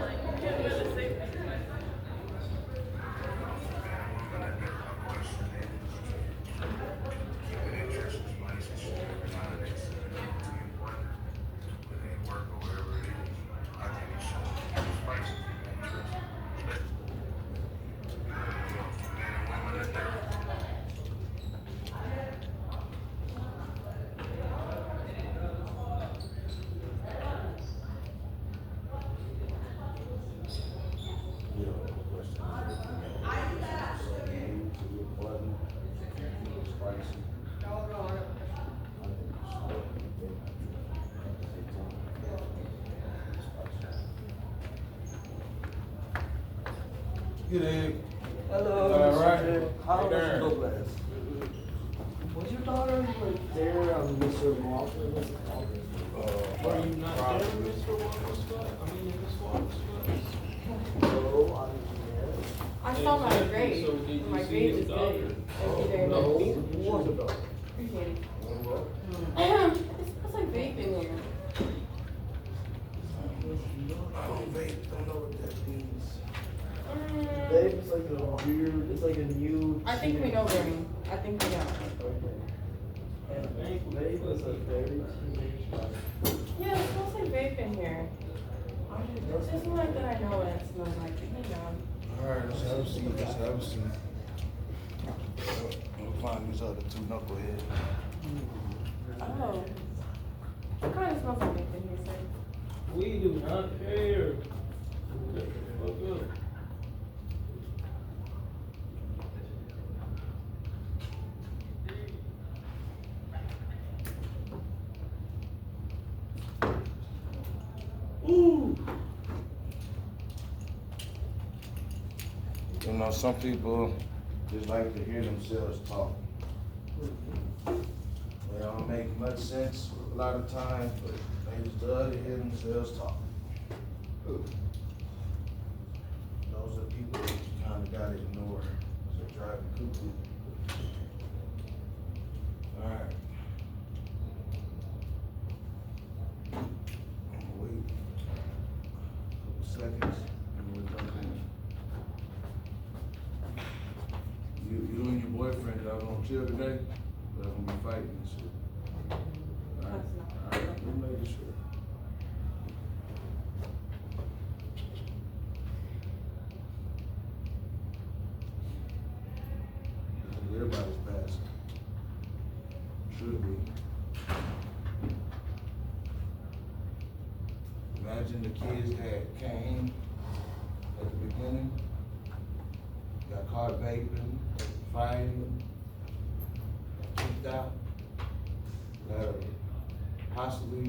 Get in. Hello, All Mr. right. J. How Hey, is Darren. Lopez? Was your daughter like there on Mr. Walker? Were you not there, Mr. Walker? I mean, Miss Walker? No, I was there. I saw my grade. My grade was good. Thank you very No, much. who was it though? Appreciate it. What? It smells like vape in here. I don't vape, don't know what that means. Babe, it's like a weird, it's like a new. I think we know, Bernie. I think we know. Okay. And vape is a very teenage life. Yeah, it smells like vape in here. It's just like that I know what it smells like. You know. Alright, let's have a seat, let's have a seat. We'll find these other two knuckleheads. Oh. What kind of smells like vape in here, sir? We do not care. Fuck up. Ooh. You know, some people just like to hear themselves talk. They don't make much sense a lot of times, but they just love to hear themselves talk. Those are people that you kind of gotta ignore. So drive me cuckoo. All right. Wait. Couple seconds, and we'll jump in. You and your boyfriend, y'all gonna chill today? Y'all gonna be fighting and shit? Alright, we'll make sure. Everybody's passing. Should be. Imagine the kids that came at the beginning, got caught vaping, fighting, got kicked out, got possibly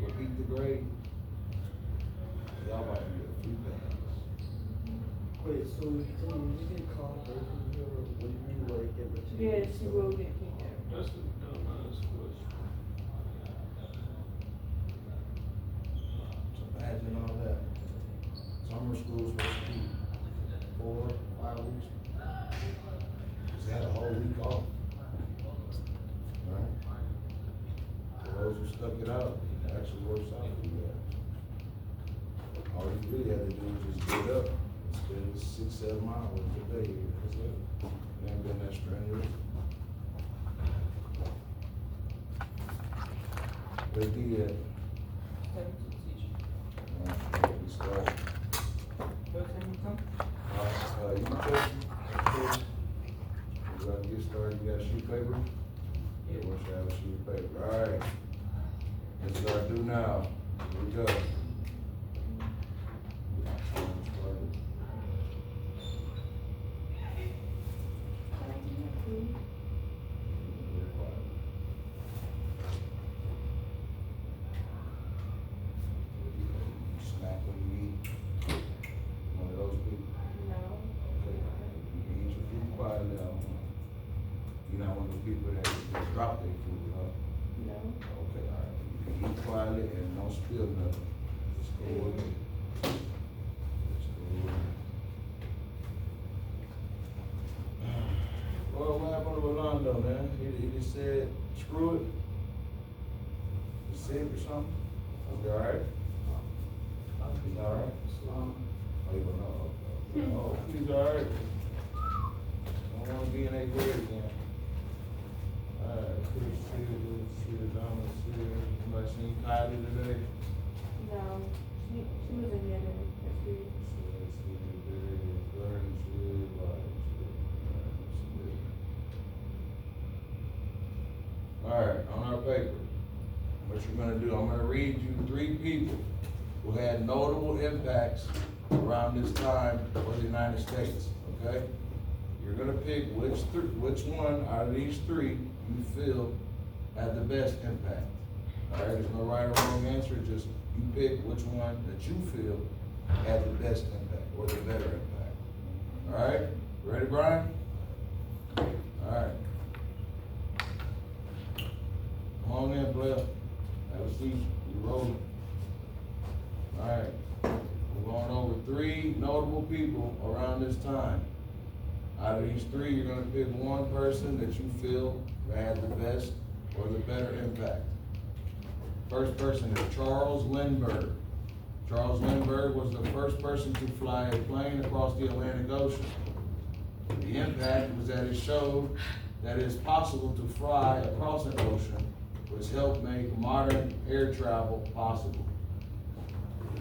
repeat the grade. Y'all might be a few things. Wait, so you get caught vaping here, or what do you mean, like, get what you? Yes, you will get kicked out. That's the dumbass question. So imagine all that. Summer school's supposed to be 4, 5 weeks. Just had a whole week off. Right? For those who stuck it out, it actually works out for you guys. All you really had to do was just get up, spend 6, 7 hours a day. That's it. It ain't been that strenuous. Where he at? We start. You can you gotta get started, you got a sheet of paper? Yeah. Once you have a sheet of paper, all right. Let's start do now, here we go. Snack when you eat. One of those people. No. Okay. You can eat your food quietly. You're not one of the people that just drop their food, huh? No. Okay, all right. You can eat quietly and don't spill nothing. Just go with me. Just go with me. Well, what happened to Rolando, man? He just said, screw it. He said or something? Okay, all right? He's all right? Oh, you don't know. Oh, he's all right. Don't want to be in that grade again. All right, see the Donna, somebody seen Kylie today? No. She was in the other experience. All right, on our paper, what you're gonna do, I'm gonna read you 3 people who had notable impacts around this time for the United States, okay? You're gonna pick which one out of these 3 you feel had the best impact. All right, there's no right or wrong answer, just you pick which one that you feel had the best impact or the better impact. All right, ready, Brian? All right. Come on in, player. Have a seat. You rolling. All right. We're going over 3 notable people around this time. Out of these 3, you're going to pick one person that you feel had the best or the better impact. First person is Charles Lindbergh. Charles Lindbergh was the first person to fly a plane across the Atlantic Ocean. The impact was that it showed that it's possible to fly across an ocean, which helped make modern air travel possible.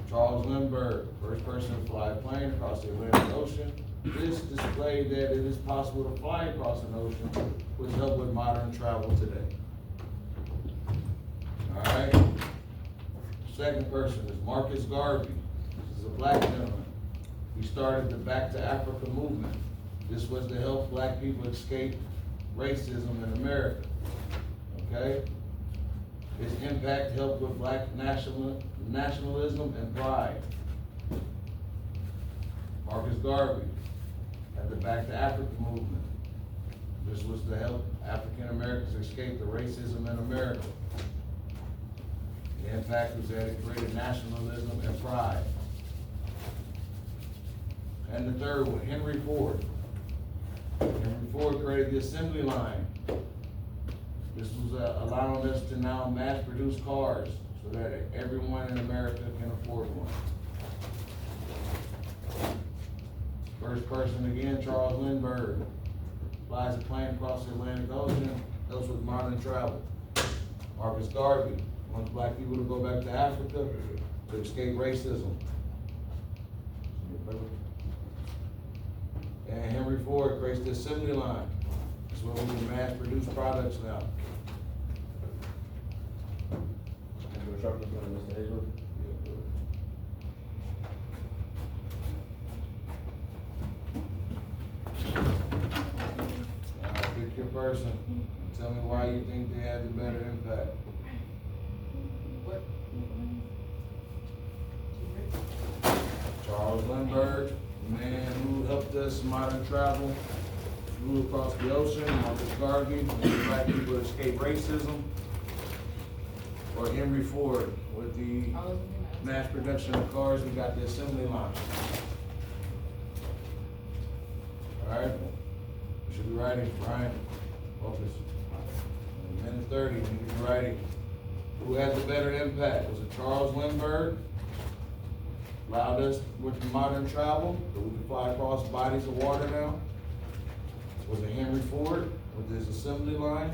Charles Lindbergh, first person to fly a plane across the Atlantic Ocean. This displayed that it is possible to fly across an ocean, which helped with modern travel today. All right. Second person is Marcus Garvey. This is a black gentleman. He started the Back to Africa movement. This was to help black people escape racism in America. Okay? His impact helped with black nationalism and pride. Marcus Garvey had the Back to Africa movement. This was to help African Americans escape the racism in America. The impact was that it created nationalism and pride. And the third one, Henry Ford. Henry Ford created the assembly line. This was allowing us to now mass produce cars so that everyone in America can afford one. First person again, Charles Lindbergh. Flies a plane across the Atlantic Ocean, helps with modern travel. Marcus Garvey wants black people to go back to Africa to escape racism. And Henry Ford creates the assembly line. That's where we can mass produce products now. Pick your person and tell me why you think they had the better impact. Charles Lindbergh, the man who helped us modern travel, flew across the ocean. Marcus Garvey, helped black people escape racism. Or Henry Ford, with the mass production of cars, we got the assembly line. All right, we should be writing, Brian. Focus. Minute 30, you need to be writing. Who had the better impact? Was it Charles Lindbergh? Allowed us with modern travel, so we can fly across bodies of water now? Was it Henry Ford with his assembly line?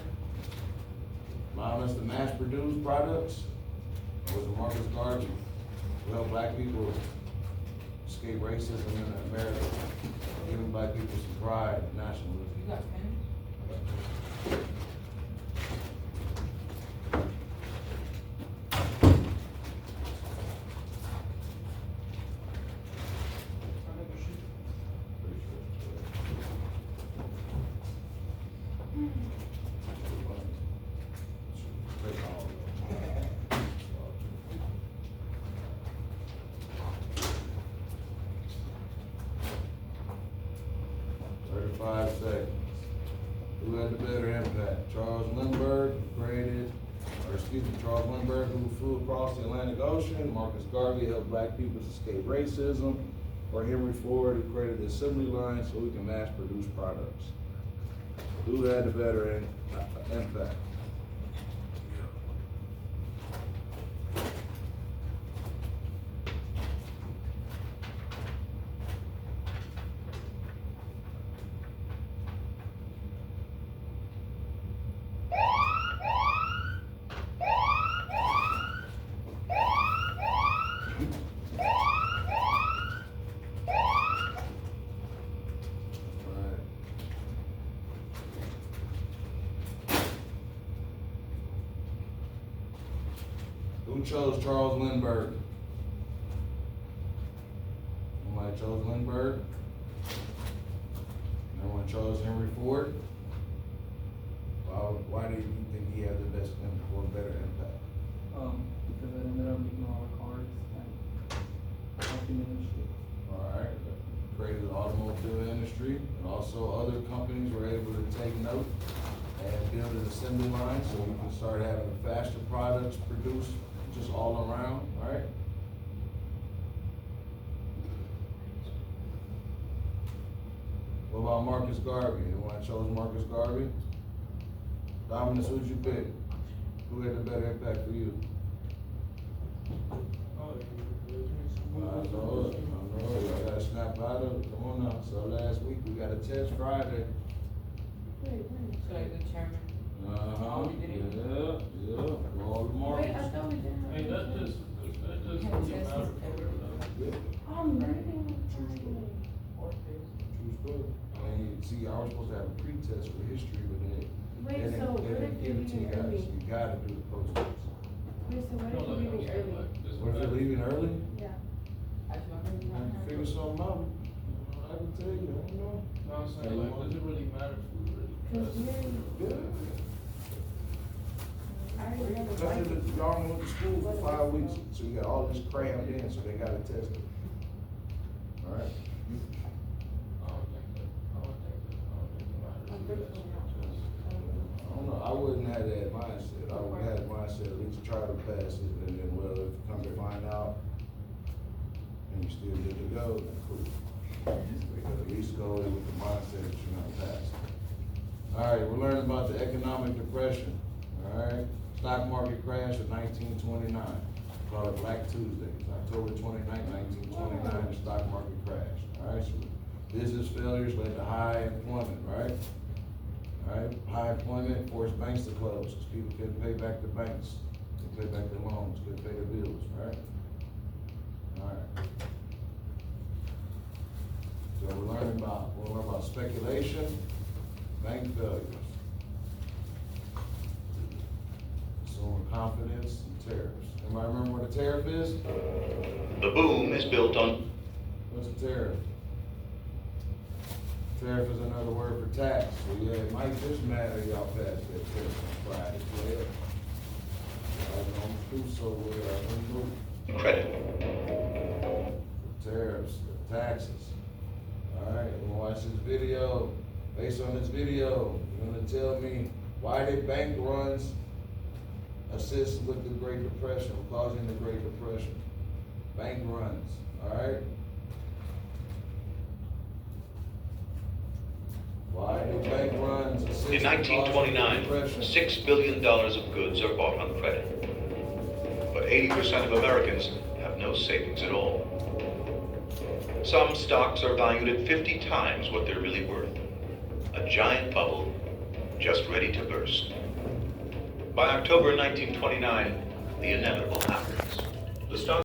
Allowing us to mass produce products? Or was it Marcus Garvey who helped black people escape racism in America, giving black people some pride and nationalism? You got pen? 5 seconds. Who had the better impact? Charles Lindbergh, Charles Lindbergh, who flew across the Atlantic Ocean. Marcus Garvey helped black people escape racism. Or Henry Ford, who created the assembly line so we can mass produce products. Who had the better impact? Who chose Charles Lindbergh? Somebody chose Lindbergh? No one chose Henry Ford? Why do you think he had the best or better impact? Because I ended up making a lot of cars. And Alright, created the automobile industry, and also other companies were able to take note and build an assembly line so we can start having faster products produced just all around, alright? What about Marcus Garvey? Anyone chose Marcus Garvey? Dominus, who'd you pick? Who had the better impact for you? I know, I gotta snap out of it. Come on now. So last week we got a test Friday. Uh-huh. Yeah. All the marks. Wait, I thought we didn't have. Hey, that just doesn't matter. I'm learning. True story. I mean, see, I was supposed to have a pre-test for history, but they Wait, didn't so what give if it you're to you leaving guys. early? You gotta do the post-test. Wait, so what if you're leaving early? What if you're leaving early? Yeah. I can figure something out. I can tell you, I don't know. No, I'm saying, like, does it really matter if we really? Yeah. I already know the Because bike. y'all went to school for 5 weeks, so you got all this crammed in, so they gotta test it. Alright? I don't know, I wouldn't have that mindset. I would have that mindset, at least try to pass it, and then, well, if you come to find out, and you still good to go, then cool. Because at least go in with the mindset that you're gonna pass. Alright, we're learning about the economic depression, alright? Stock market crash of 1929, call it Black Tuesdays. October 29th, 1929, the stock market crashed, alright? So business failures led to high employment, right? Alright, high employment forced banks to close, because people couldn't pay back the banks, couldn't pay back their loans, couldn't pay their bills, right? Alright. So we'll learn about speculation, bank failures, consumer confidence, and tariffs. Anybody remember what a tariff is? The boom is built on. What's a tariff? Tariff is another word for tax. So yeah, it might just matter y'all passed that tariff on Friday. Yeah. I don't do so well. I don't know. Credit. Tariffs, taxes. All right, we're gonna watch this video. Based on this video, you're gonna tell me why did bank runs assist with the Great Depression, causing the Great Depression? Bank runs, all right? Why did bank runs assist In with causing the 1929, Depression? $6 billion of goods are bought on credit. But 80% of Americans have no savings at all. Some stocks are valued at 50 times what they're really worth. A giant bubble just ready to burst. By October 1929, the inevitable happens. The stock